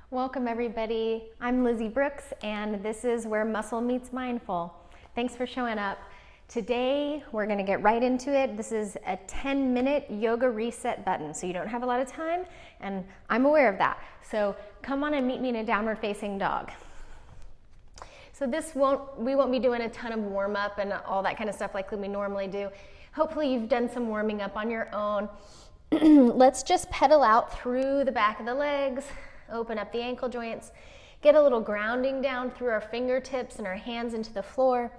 Welcome everybody. I'm Lizzie Brooks and this is where muscle meets mindful. Thanks for showing up. Today we're going to get right into it. This is a 10-minute yoga reset button, so you don't have a lot of time, and I'm aware of that. So come on and meet me in a downward facing dog. So we won't be doing a ton of warm up and all that kind of stuff like we normally do. Hopefully you've done some warming up on your own. Let's just pedal out through the back of the legs. Open up the ankle joints, get a little grounding down through our fingertips and our hands into the floor,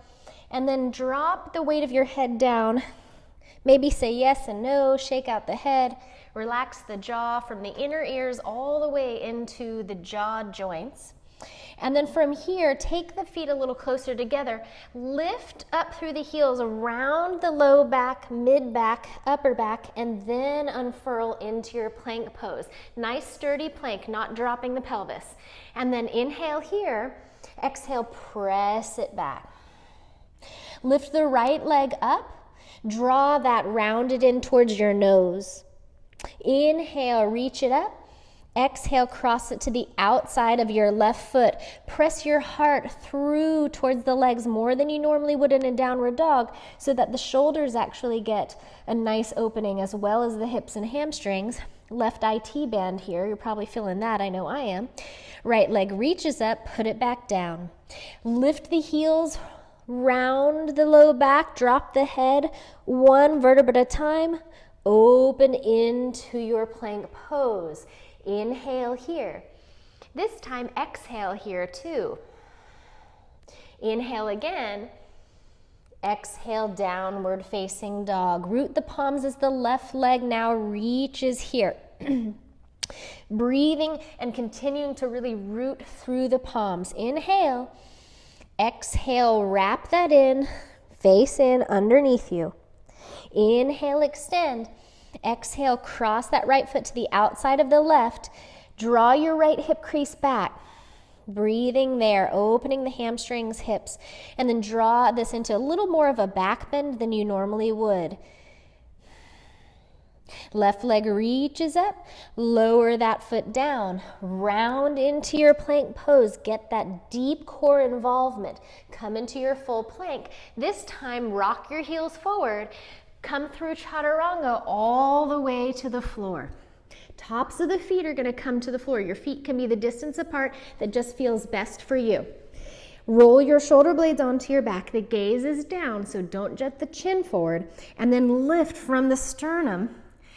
and then drop the weight of your head down. Maybe say yes and no, shake out the head, relax the jaw from the inner ears all the way into the jaw joints. And then from here, take the feet a little closer together, lift up through the heels around the low back, mid back, upper back, and then unfurl into your plank pose. Nice sturdy plank, not dropping the pelvis. And then inhale here, exhale, press it back. Lift the right leg up, draw that rounded in towards your nose. Inhale, reach it up. Exhale, cross it to the outside of your left foot. Press your heart through towards the legs more than you normally would in a downward dog so that the shoulders actually get a nice opening as well as the hips and hamstrings. Left IT band here, you're probably feeling that, I know I am. Right leg reaches up, put it back down. Lift the heels, round the low back, drop the head, one vertebra at a time. Open into your plank pose. Inhale here. This time exhale here too. Inhale again. Exhale, downward facing dog. Root the palms as the left leg now reaches here. Breathing and continuing to really root through the palms. Inhale. Exhale, wrap that in, face in underneath you. Inhale, extend. Exhale, cross that right foot to the outside of the left. Draw your right hip crease back. Breathing there, opening the hamstrings, hips, and then draw this into a little more of a back bend than you normally would. Left leg reaches up, lower that foot down, round into your plank pose, get that deep core involvement. Come into your full plank. This time, rock your heels forward. Come through chaturanga all the way to the floor. Tops of the feet are going to come to the floor. Your feet can be the distance apart that just feels best for you. Roll your shoulder blades onto your back. The gaze is down, so don't jet the chin forward. And then lift from the sternum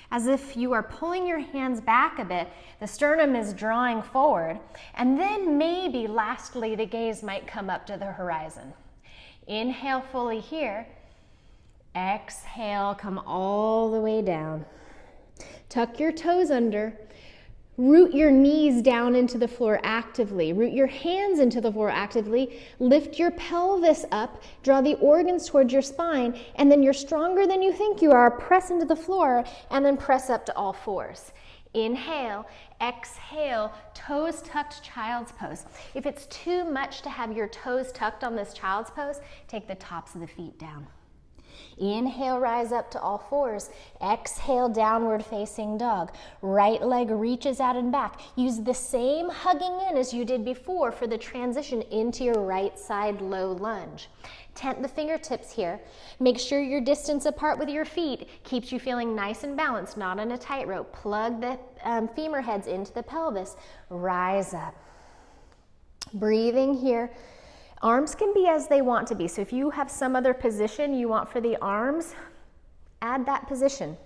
as if you are pulling your hands back a bit. The sternum is drawing forward. And then maybe lastly, the gaze might come up to the horizon. Inhale fully here. Exhale, come all the way down. Tuck your toes under. Root your knees down into the floor actively. Root your hands into the floor actively. Lift your pelvis up. Draw the organs towards your spine. And then you're stronger than you think you are. Press into the floor and then press up to all fours. Inhale, exhale, toes tucked, child's pose. If it's too much to have your toes tucked on this child's pose, take the tops of the feet down. Inhale, rise up to all fours. Exhale, downward facing dog. Right leg reaches out and back. Use the same hugging in as you did before for the transition into your right side low lunge. Tent the fingertips here. Make sure you're distance apart with your feet. Keeps you feeling nice and balanced, not on a tightrope. Plug the femur heads into the pelvis. Rise up. Breathing here. Arms can be as they want to be. So if you have some other position you want for the arms, add that position.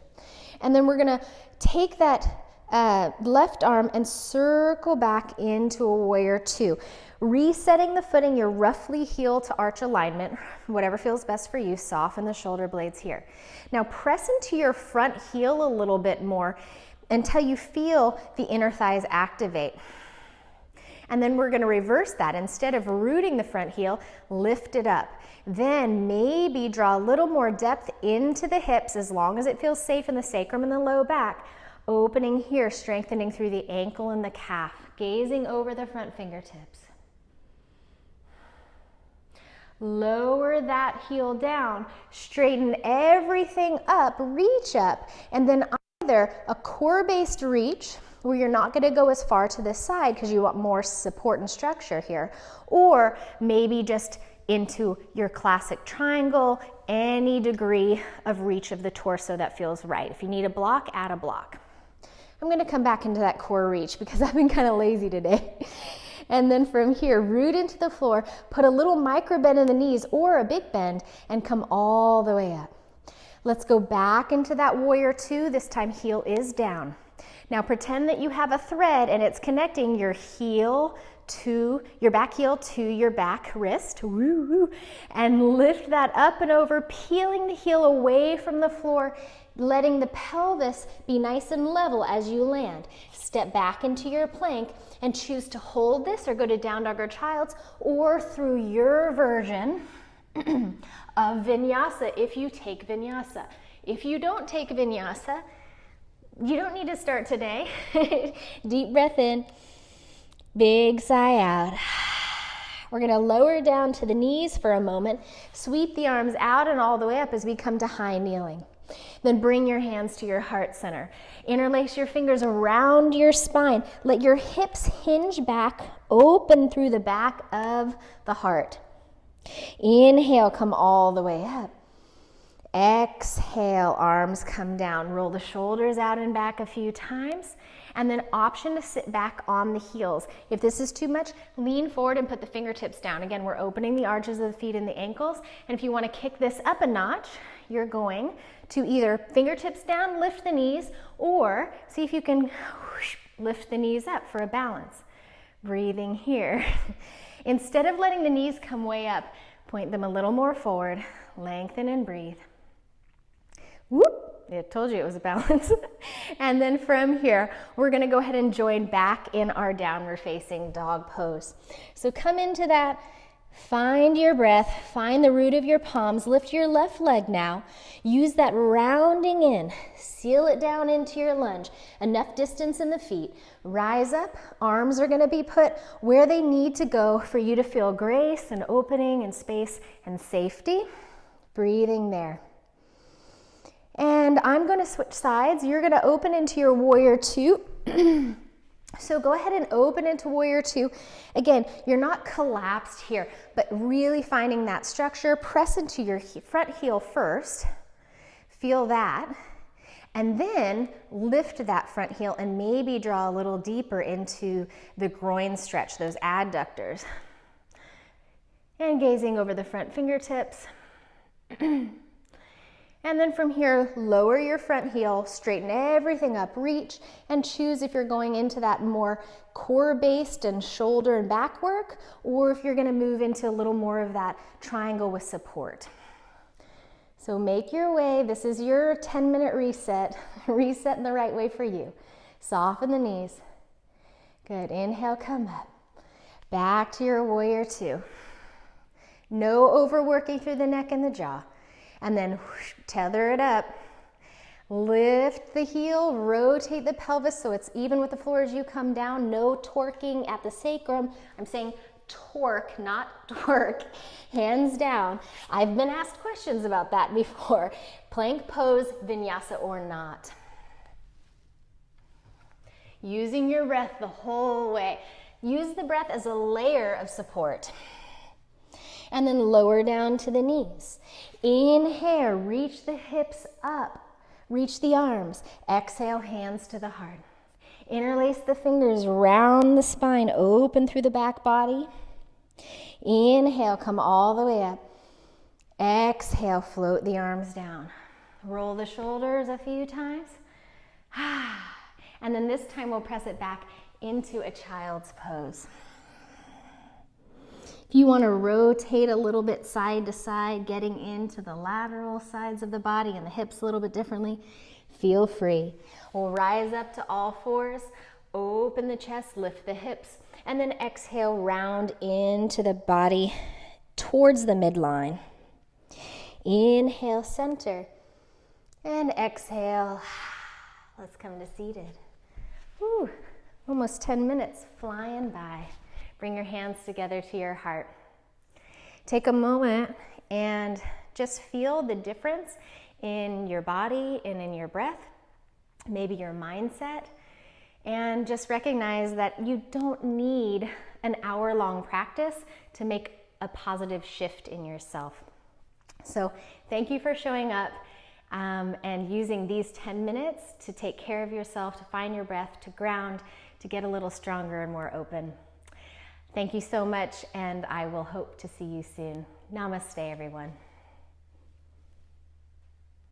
And then we're going to take that left arm and circle back into a warrior two. Resetting the footing, your roughly heel to arch alignment, whatever feels best for you. Soften the shoulder blades here. Now press into your front heel a little bit more until you feel the inner thighs activate. And then we're going to reverse that. Instead of rooting the front heel, lift it up. Then maybe draw a little more depth into the hips as long as it feels safe in the sacrum and the low back. Opening here, strengthening through the ankle and the calf. Gazing over the front fingertips. Lower that heel down. Straighten everything up, reach up, and then either a core-based reach where you're not going to go as far to this side because you want more support and structure here, or maybe just into your classic triangle, any degree of reach of the torso that feels right. If you need a block, add a block. I'm going to come back into that core reach because I've been kind of lazy today. And then from here, root into the floor, put a little micro bend in the knees or a big bend and come all the way up. Let's go back into that warrior two. This time heel is down. Now pretend that you have a thread and it's connecting your heel to your back heel to your back wrist, woo, woo, and lift that up and over, peeling the heel away from the floor, letting the pelvis be nice and level as you land. Step back into your plank and choose to hold this or go to down dog or child's, or through your version of vinyasa if you take vinyasa. If you don't take vinyasa, you don't need to start today. Deep breath in. Big sigh out. We're going to lower down to the knees for a moment. Sweep the arms out and all the way up as we come to high kneeling. Then bring your hands to your heart center. Interlace your fingers around your spine. Let your hips hinge back, open through the back of the heart. Inhale, come all the way up. Exhale, arms come down. Roll the shoulders out and back a few times. And then option to sit back on the heels. If this is too much, lean forward and put the fingertips down. Again, we're opening the arches of the feet and the ankles. And if you want to kick this up a notch, you're going to either fingertips down, lift the knees, or see if you can lift the knees up for a balance. Breathing here. Instead of letting the knees come way up, point them a little more forward, lengthen and breathe. Whoop. I told you it was a balance. And then from here, we're going to go ahead and join back in our downward facing dog pose. So come into that, find your breath, find the root of your palms, lift your left leg now. Use that rounding in, seal it down into your lunge. Enough distance in the feet. Rise up, arms are going to be put where they need to go for you to feel grace and opening and space and safety. Breathing there. And I'm going to switch sides. You're going to open into your warrior two. So go ahead and open into warrior two. Again, you're not collapsed here, but really finding that structure. Press into your front heel first. Feel that. And then lift that front heel and maybe draw a little deeper into the groin stretch, those adductors. And gazing over the front fingertips. And then from here, lower your front heel, straighten everything up, reach, and choose if you're going into that more core-based and shoulder and back work, or if you're going to move into a little more of that triangle with support. So make your way. This is your 10-minute reset. Reset in the right way for you. Soften the knees. Good. Inhale, come up. Back to your warrior two. No overworking through the neck and the jaw. And then whoosh, tether it up. Lift the heel, rotate the pelvis so it's even with the floor as you come down. No torquing at the sacrum. I'm saying torque, not twerk. Hands down. I've been asked questions about that before. Plank pose, vinyasa or not. Using your breath the whole way. Use the breath as a layer of support. And then lower down to the knees. Inhale, reach the hips up. Reach the arms. Exhale, hands to the heart. Interlace the fingers round the spine, open through the back body. Inhale, come all the way up. Exhale, float the arms down. Roll the shoulders a few times. And then this time we'll press it back into a child's pose. If you want to rotate a little bit side to side, getting into the lateral sides of the body and the hips a little bit differently, feel free. We'll rise up to all fours, open the chest, lift the hips, and then exhale, round into the body towards the midline. Inhale, center, and exhale. Let's come to seated. Whew, almost 10 minutes flying by. Bring your hands together to your heart. Take a moment and just feel the difference in your body and in your breath, maybe your mindset, And just recognize that you don't need an hour-long practice to make a positive shift in yourself. So thank you for showing up and using these 10 minutes to take care of yourself, to find your breath, to ground, to get a little stronger and more open. Thank you so much, and I will hope to see you soon. Namaste, everyone.